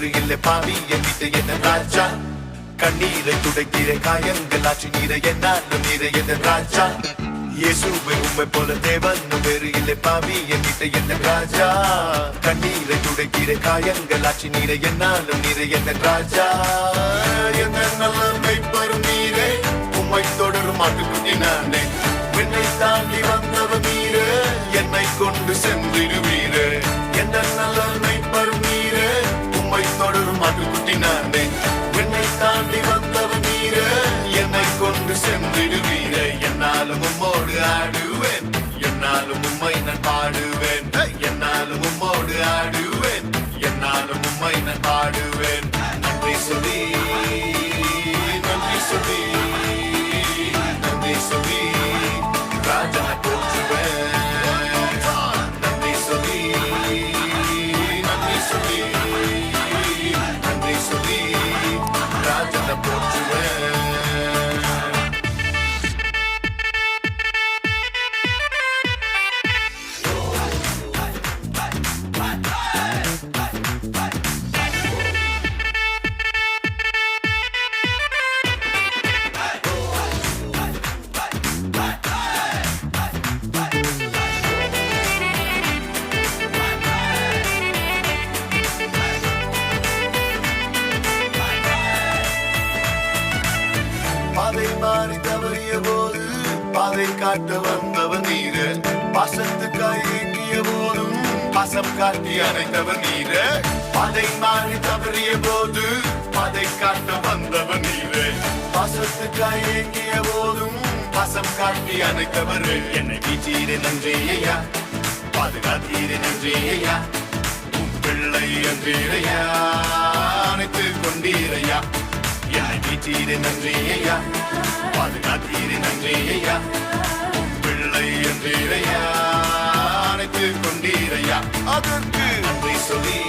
வேறு இல்லை பாவி என்கிட்ட என்ன ராஜா கண்ணீரை துடைக்கிற காயங்கள் ஆட்சி நீரை என்னாலும் நீரை என்ன ராஜா இயேசுவை உம்மை போல தேவன் வேறு இல்லை பாவி என்கிட்ட என்ன ராஜா கண்ணீரை துடைக்கிற காயங்கள் ஆட்சி நீரை என்னாலும் நீரை என்ன ராஜா என்ன நல்ல மெய்ப்பரும் நீரே உம்மை தொடரும் ஆட்டுக்குட்டி நானே என்னை தாண்டி வந்தவர் நீரே என்னை கொண்டு சென்றிடுவீரே என்ன நல்ல மெய்ப்பரும் நீரே உம்மை தொடரும் ஆட்டுக்குட்டி நானே என்னை தாண்டி வந்தவர் நீரே என்னை கொண்டு சென்றிடுவீரே என்னாலும் உம்மோடு ஆடுவேன் என்னாலும் உம்மை நான் பாடுவேன் என்னாலும் உம்மோடு ஆடுவேன் என்னாலும் உம்மை நான் பாடுவேன் நன்றி சொல்லி நன்றி சொல்லி நன்றி சொல்லி ராஜா போற்றுவேன் நன்றி சொல்லி நன்றி சொல்லி நன்றி சொல்லி ராஜா போற்றுவேன் பாதை மாறி தவறிய போது பாதை காட்ட வந்தவன் நீரு பாசத்துக்காய் இயக்கிய போதும் பாசம் காட்டி அணைத்தவன் நீரு பாதை மாறி தவறிய போது பாதை காட்ட வந்தவன் நீரு பாசத்துக்காய் இயக்கிய போதும் பாசம் காட்டி அணைத்தவர் என்னை வீச்சீரு நன்றி ஐயா பாதுகாத்தீரு நன்றி ஐயா உன் பிள்ளை என்றீரையா அணைத்து கொண்டீரையா என்னை வீச்சீரு நன்றி ஐயா பாதுகாத்தீரு நன்றி ஐயா பிள்ளை என்றீரையா அணைத்து கொண்டீரையா அதற்கு நன்றி சொல்லி